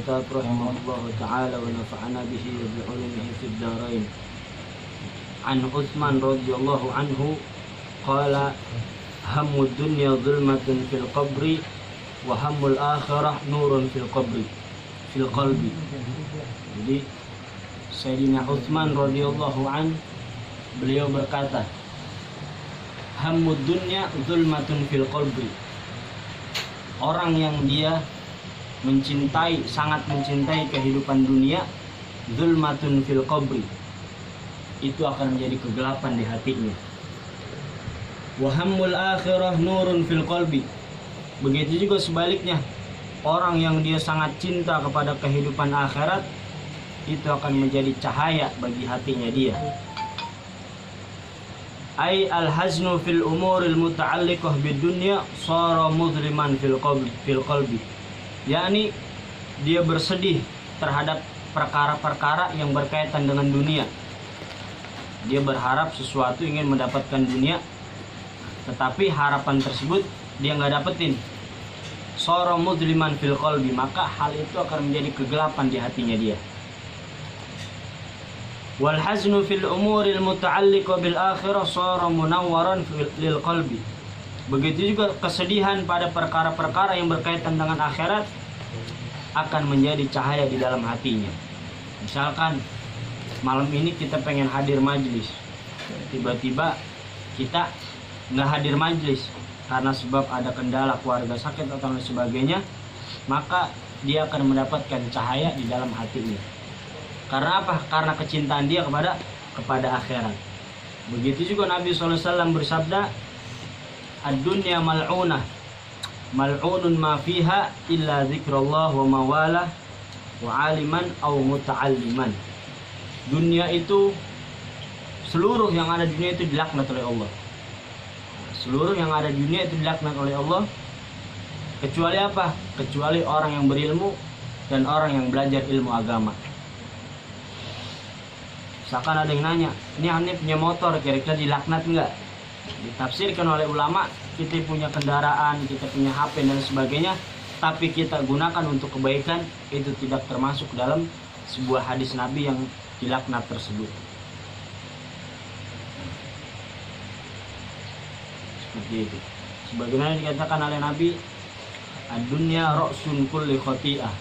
Khattab rahimahullah ta'ala wa nafa'ana bihi wa bi'ulumihi fid darain. An Utsman radhiyallahu anhu qala hammud dunya zulmatun fil qabri wa hammul akhirah nurun fil qalbi. Jadi Sayyidina Utsman radhiyallahu an beliau berkata, hammud dunya zulmatun fil qalbi. Orang yang dia sangat mencintai kehidupan dunia, zulmatun fil qabri, itu akan menjadi kegelapan di hatinya. Wa hammul akhirah nurun fil qalbi. Begitu juga sebaliknya, orang yang dia sangat cinta kepada kehidupan akhirat, itu akan menjadi cahaya bagi hatinya dia. Ay al-haznu fil umuril muta'alliqah bid dunya sara muzliman fil qalbi. Yakni dia bersedih terhadap perkara-perkara yang berkaitan dengan dunia. Dia berharap sesuatu, ingin mendapatkan dunia, tetapi harapan tersebut dia nggak dapetin. Sara muzliman fil qalbi, maka hal itu akan menjadi kegelapan di hatinya dia. Wal haznu fil umuril muta'alliqah bil akhirah sara munawwaran lil qalbi. Begitu juga kesedihan pada perkara-perkara yang berkaitan dengan akhirat akan menjadi cahaya di dalam hatinya. Misalkan malam ini kita pengen hadir majelis, tiba-tiba kita nggak hadir majelis karena sebab ada kendala keluarga sakit atau lain sebagainya, maka dia akan mendapatkan cahaya di dalam hatinya. Karena apa? Karena kecintaan dia kepada akhirat. Begitu juga Nabi SAW bersabda, ad-dunya mal'unah, mal'unun ma fiha illa zikrullah wa mawalah wa aliman aw muta'alliman. Dunia itu, seluruh yang ada di dunia itu dilaknat oleh Allah. Seluruh yang ada di dunia itu dilaknat oleh Allah, kecuali apa? Kecuali orang yang berilmu dan orang yang belajar ilmu agama. Misalkan ada yang nanya, ini Hanif punya motor, kira-kira dilaknat enggak? Ditafsirkan oleh ulama, kita punya kendaraan, kita punya HP dan sebagainya, tapi kita gunakan untuk kebaikan, itu tidak termasuk dalam sebuah hadis Nabi yang dilaknat tersebut. Seperti itu. Sebagaimana dikatakan oleh Nabi, ad-dunya ra'sun kulli khati'ah.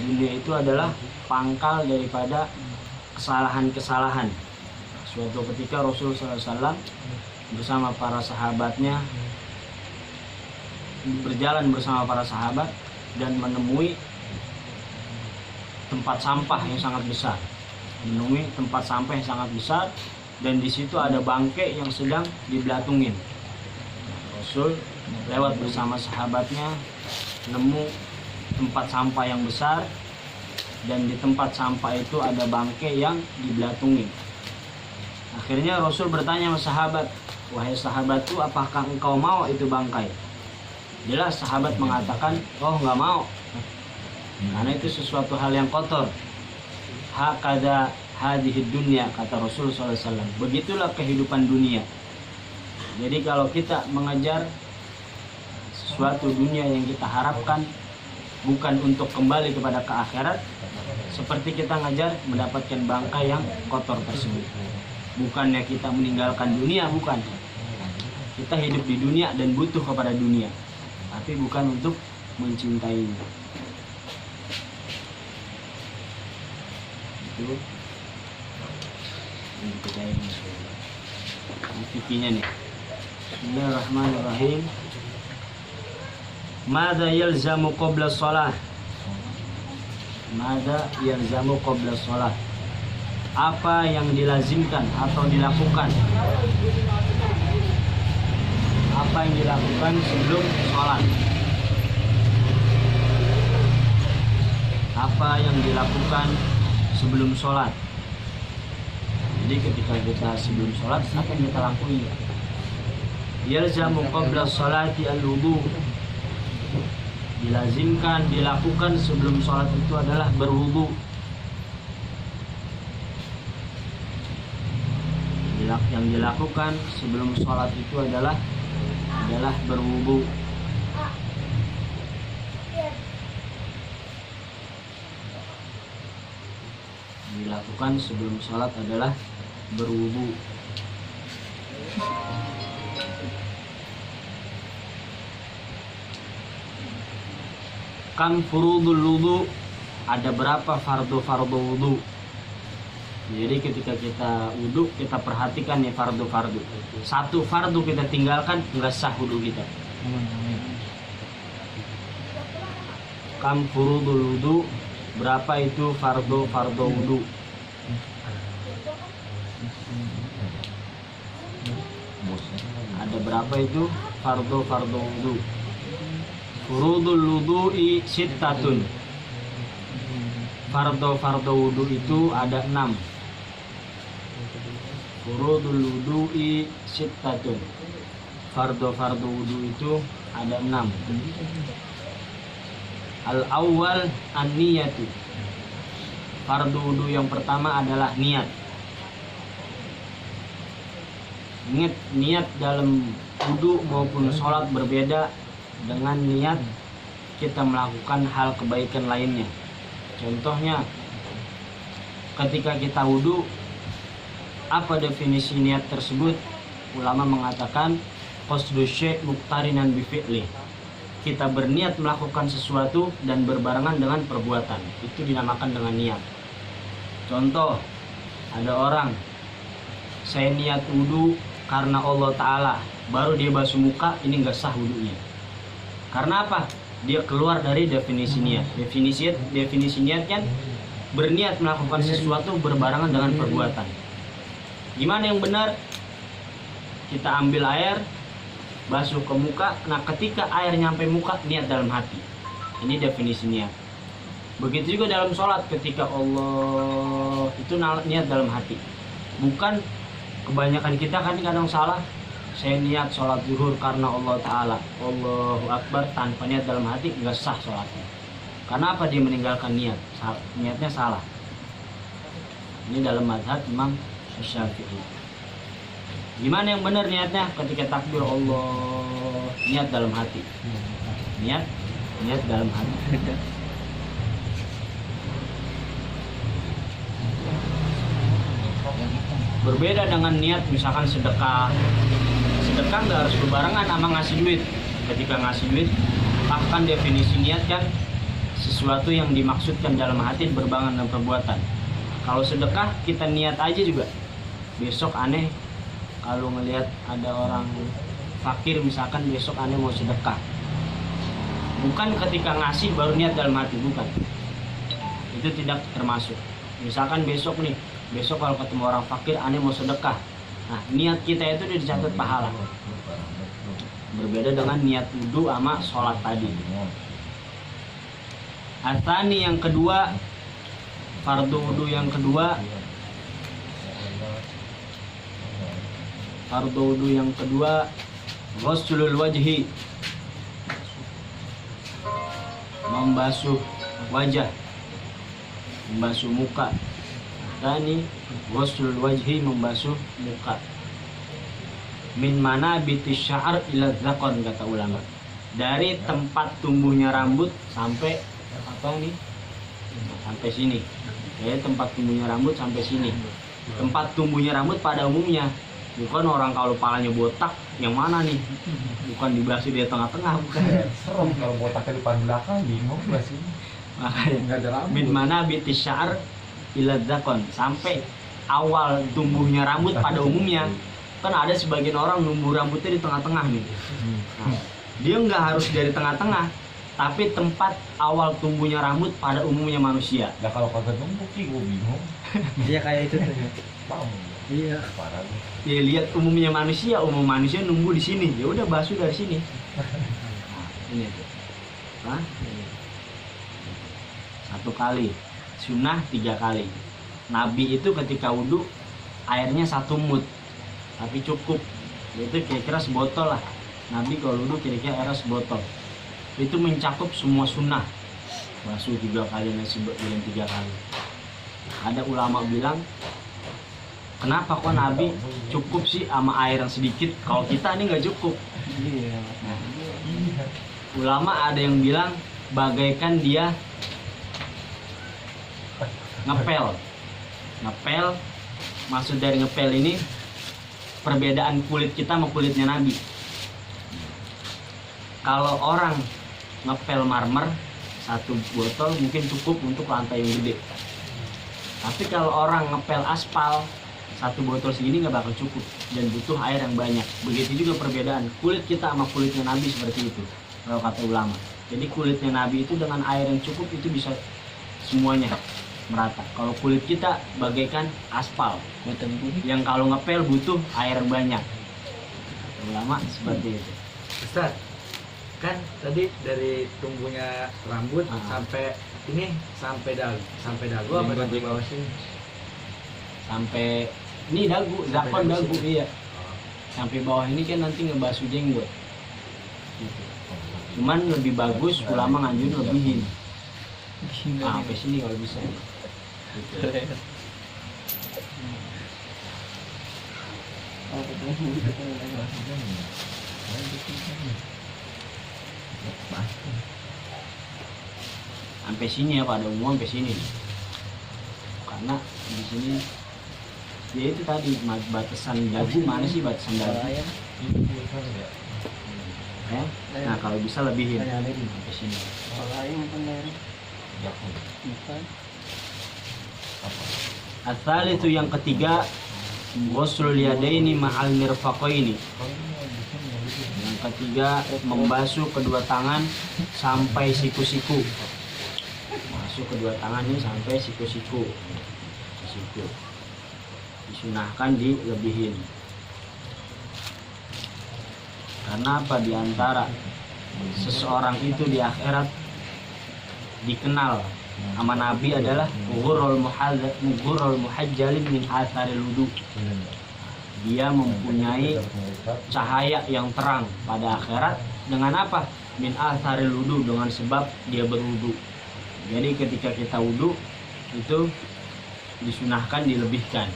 Dunia itu adalah pangkal daripada kesalahan-kesalahan. Suatu ketika Rasulullah SAW bersama para sahabatnya berjalan bersama para sahabat dan menemui tempat sampah yang sangat besar. Dan di situ ada bangkai yang sedang diblatungin. Rasul lewat bersama sahabatnya, nemu tempat sampah yang besar, dan di tempat sampah itu ada bangkai yang diblatungin. Akhirnya Rasul bertanya sama sahabat, wahai sahabatku, apakah engkau mau itu bangkai? Jelas sahabat mengatakan, oh nggak mau, karena itu sesuatu hal yang kotor. Hakadha hadhihi dunya, kata Rasul SAW. Begitulah kehidupan dunia. Jadi kalau kita mengejar sesuatu dunia yang kita harapkan bukan untuk kembali kepada ke akhirat, seperti kita ngajar mendapatkan bangkai yang kotor tersebut. Bukannya kita meninggalkan dunia, bukan. Kita hidup di dunia dan butuh kepada dunia, tapi bukan untuk mencintainya. Itu yang kita ini. Fikihnya nih. Bismillahirrahmanirrahim. Mada yalzamu qabla shalah? Mada yalzamu qabla shalah? Apa yang dilazimkan atau dilakukan? Apa yang dilakukan sebelum sholat? Apa yang dilakukan sebelum sholat? Jadi ketika kita sebelum sholat, apa yang kita lakukan? Yalzamu qabla sholati al-wudu. Dilazimkan, dilakukan sebelum sholat itu adalah berwudu. Yang dilakukan sebelum sholat itu adalah berwudu. dilakukan sebelum sholat adalah berwudu. Kam furudul wudu, ada berapa fardu wudu? Jadi ketika kita wudu, kita perhatikan nih fardu. Satu fardu kita tinggalkan, nggak sah wudu kita. Kam furudul wudu, berapa itu fardu wudu? Ada berapa itu fardu wudu? Furudul wudu'i sittatun. Fardu wudu itu ada 6. Furudul wudu'i sittatun. Fardu wudu itu ada 6. Al-awwal an-niyatu. Fardu wudu yang pertama adalah niat. Ingat, niat dalam wudu maupun sholat berbeda dengan niat kita melakukan hal kebaikan lainnya. Contohnya, ketika kita wudu, apa definisi niat tersebut? Ulama mengatakan qasdu syai' muqtarinan bi fi'li. Kita berniat melakukan sesuatu dan berbarengan dengan perbuatan. Itu dinamakan dengan niat. Contoh, ada orang, saya niat wudu karena Allah Ta'ala, baru dia basuh muka, ini nggak sah wudunya. Karena apa? Dia keluar dari definisi niat. Definisi niat kan berniat melakukan sesuatu berbarengan dengan perbuatan. Gimana yang benar? Kita ambil air, basuh ke muka. Nah, ketika air nyampe muka, niat dalam hati. Ini definisi niat. Begitu juga dalam sholat, ketika Allah, itu niat dalam hati. Bukan, kebanyakan kita kan kadang salah. Saya niat sholat zuhur karena Allah Ta'ala, Allahu Akbar, tanpa niat dalam hati, nggak sah sholatnya. Karena apa? Dia meninggalkan niat, niatnya salah. Ini dalam mazhab Imam Syafi'i. Gimana yang benar niatnya? Ketika takbir Allah, niat dalam hati. Niat dalam hati. Berbeda dengan niat misalkan sedekah. Sedekah nggak harus berbarengan sama ngasih duit. Ketika ngasih duit, bahkan definisi niat kan sesuatu yang dimaksudkan dalam hati berbarengan dengan perbuatan. Kalau sedekah kita niat aja juga. Besok aneh kalau ngelihat ada orang fakir misalkan, besok aneh mau sedekah. Bukan ketika ngasih baru niat dalam hati, bukan. Itu tidak termasuk. Misalkan besok kalau ketemu orang fakir, aneh mau sedekah. Nah, niat kita itu dicatat pahala. Berbeda dengan niat wudu sama sholat tadi. Atani yang kedua, fardu wudu yang kedua. Fardu wudu yang kedua, ghuslul wajhi. Membasuh wajah, membasuh muka. Tani ghuslul wajhi, membasuh muka. Min mana bitis sya'ar ila dzaqon, kata ulama. Dari tempat tumbuhnya rambut sampai sampai sini. Dari tempat tumbuhnya rambut sampai sini. Tempat tumbuhnya rambut pada umumnya, bukan orang kalau palanya botak, yang mana nih? Bukan dibasuh di tengah-tengah, bukan. Serem kalau botaknya di depan belakang, bingung gak sih? Makanya min mana bitis sya'ar ila dzaqon, sampai awal tumbuhnya rambut pada umumnya. Kan ada sebagian orang numbuh rambutnya di tengah-tengah nih. Nah, dia nggak harus dari tengah-tengah, tapi tempat awal tumbuhnya rambut pada umumnya manusia. Nah kalau kagak numpuk sih gue bingung. Iya kayak itu tuh. Bang. Iya. Parah. Ya lihat umum manusia numbuh di sini. Ya udah basuh dari sini. Nah, ini tuh. Hah? Ini. 1 kali. Sunnah 3 kali. Nabi itu ketika wudu airnya 1 mud. Tapi cukup, itu kira-kira sebotol lah. Nabi kalau wudu kira-kira airnya sebotol. Itu mencakup semua sunnah. Basuh 3 kali, nasi belum 3 kali. Ada ulama bilang, kenapa kok Nabi cukup sih sama air yang sedikit, kalau kita ini nggak cukup. Nah, ulama ada yang bilang bagaikan dia ngepel. Ngepel, maksud dari ngepel ini perbedaan kulit kita sama kulitnya Nabi. Kalau orang ngepel marmer satu botol mungkin cukup untuk lantai yang gede. Tapi kalau orang ngepel aspal satu botol segini nggak bakal cukup dan butuh air yang banyak. Begitu juga perbedaan kulit kita sama kulitnya Nabi seperti itu kalau kata ulama. Jadi kulitnya Nabi itu dengan air yang cukup itu bisa semuanya merata. Kalau kulit kita bagaikan aspal yang kalau ngepel butuh air yang banyak. Kata ulama seperti itu. Ustaz, kan tadi dari tumbuhnya rambut sampai ini sampai dagu apa di bawah sini? Sampai ini dagu, zakon dagu iya. Sampai bawah ini kan nanti ngebasuh jenggot. Gitu. Cuman lebih bagus ulama nganjur lebihin. Sampai sini kalau bisa. Gitu. Sampai sini ya pada umum sampai sini. Karena di sini ya itu tadi batasan dagu mana sih batasan dagu? Ya? Nah kalau bisa lebihin sampai sini. Asal itu yang ketiga ghuslul yadaini ma'al mirfaqaini. Yang ketiga membasuh kedua tangan sampai siku-siku. Masuk kedua tangan ini sampai siku-siku. Siku. Disunahkan dilebihin. Karena apa diantara seseorang itu di akhirat dikenal sama Nabi adalah ghurul muhajjalin min atharil wudu. Dia mempunyai cahaya yang terang pada akhirat dengan apa? Min atharil wudu, dengan sebab dia berwudu. Jadi ketika kita wudu itu disunahkan dilebihkan.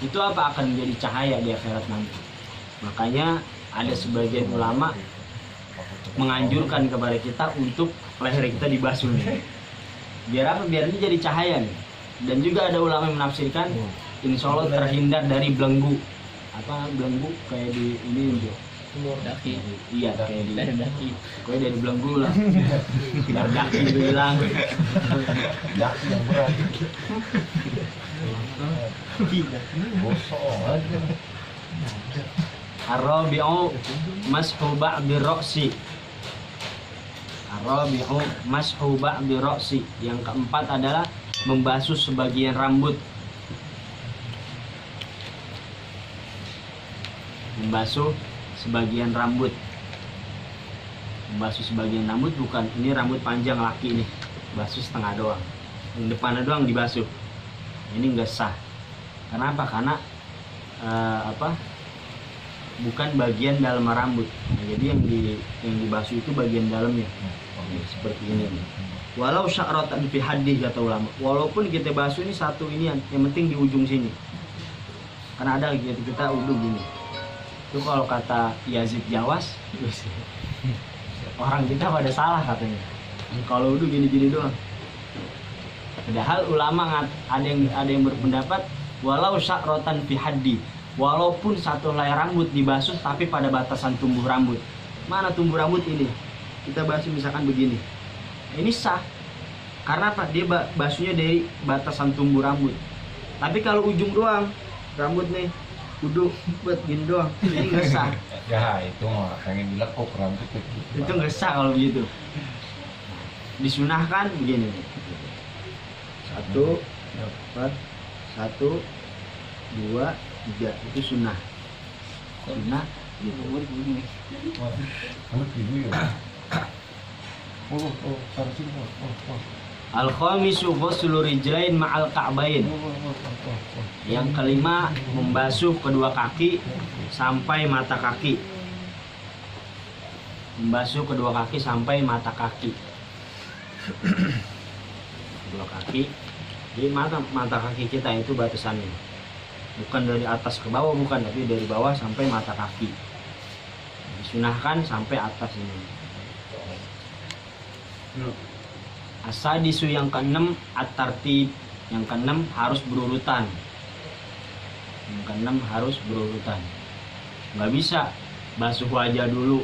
Itu apa akan menjadi cahaya di akhirat nanti. Makanya ada sebagian ulama menganjurkan kepada kita untuk leher kita dibasuh nih. Biar apa? Biar ini jadi cahaya nih. Dan juga ada ulama yang menafsirkan insya Allah terhindar dari belenggu. Apa belenggu kayak di ini juga. Daki. Iya kayak di Daki. kayak dari belenggu lah. Biar daki itu hilang. Daki yang berat. Bosok aja. Ar-rabi'u mashu ba'di ra'si. Ar-rabi'u mashu ba'di ra'si. Yang keempat adalah membasuh sebagian rambut. Membasuh sebagian rambut. Membasuh sebagian rambut bukan ini rambut panjang laki nih. Basuh setengah doang. Yang depannya doang dibasuh. Ini enggak sah. Kenapa? Karena bukan bagian dalam rambut. Nah, jadi yang dibasuh itu bagian dalamnya. Seperti ini. Walau sya'ratan fi haddi kata ulama. Walaupun kita basuh ini satu ini yang penting di ujung sini. Karena ada gitu kita udah gini. Itu kalau kata Yazid Jawas, orang kita pada salah katanya. Kalau udah gini-gini doang. Padahal ulama ada yang berpendapat walau sya'ratan fi haddi. Walaupun satu helai rambut dibasuh tapi pada batasan tumbuh rambut. Mana tumbuh rambut ini? Kita basuh misalkan begini. Ini sah. Karena apa? Dia basuhnya dari batasan tumbuh rambut. Tapi kalau ujung doang rambut nih udah buat gini doang. Ini enggak sah. Ya itu mah pengen dilekuk rambut itu. Itu enggak sah kalau begitu. Disunahkan begini. 1 4 1 2 3 itu sunnah gitu. Al-khamisu ghuslu rijlain ma'al ka'bain. Yang kelima membasuh kedua kaki sampai mata kaki. Membasuh kedua kaki sampai mata kaki. Kedua kaki. Jadi mata kaki kita itu batasannya. Bukan dari atas ke bawah, bukan, tapi dari bawah sampai mata kaki. Disunahkan sampai atas ini. As-sadisu yang keenam at-tartib. Yang keenam harus berurutan. Yang keenam harus berurutan. Nggak bisa basuh wajah dulu,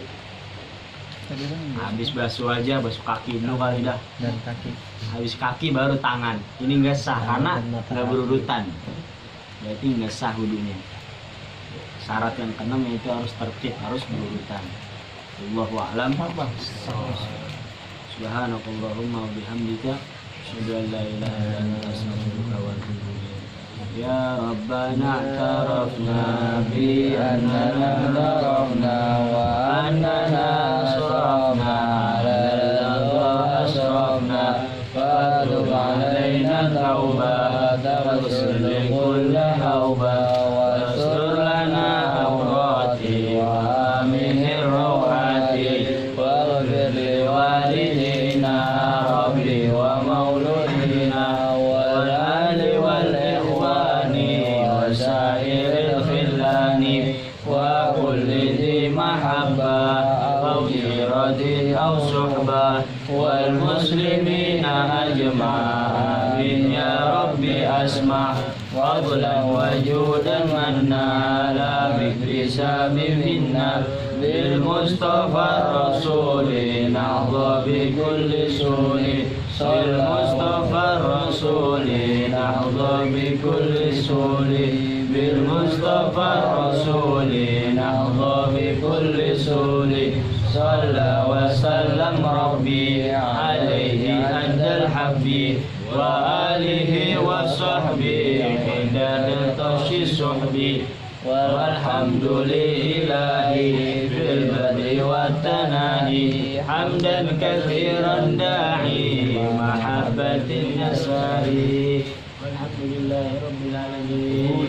Tadi kan habis basuh wajah basuh kaki dulu kali dah, dan kaki. habis kaki baru tangan. Ini nggak sah karena Dan mata nggak kaki. berurutan, berarti nggak sah wudunya. Syarat yang keenam yaitu harus tertib, harus berurutan. Wallahu a'lam. Subhanakallahumma wa bihamdika asyhadu an la ilaha illa anta astaghfiruka wa atubu ilaik. Ya Rabbana tarafna bi annana tarafna wa annana asrafna ala asrafna fatub alaina taubatan waghfir li kulli hawba wastur lana awrati wa amin rawati waghfir li walidina rabbi wa mauludina wal ali wal ikhwani wa sairil khillani wa kulli dhi mahabbah aw jiratin aw suhbah wal muslimina ajma'in ya rabbi asma' fadlan wa judan manna la bikrisabi minna bil mustafa rasuli nahdha bi kulli suni bil mustafa rasuli nahdha bi kulli suni bil mustafa rasuli nahdha bi kulli suni صلى وسلم ربي عليه عند الحب وآله وصحبه عند الطش الصحب والحمد لله في البدء والتناهي حمدا كثيرا داعي محبة النسائي والحمد لله رب العالمين.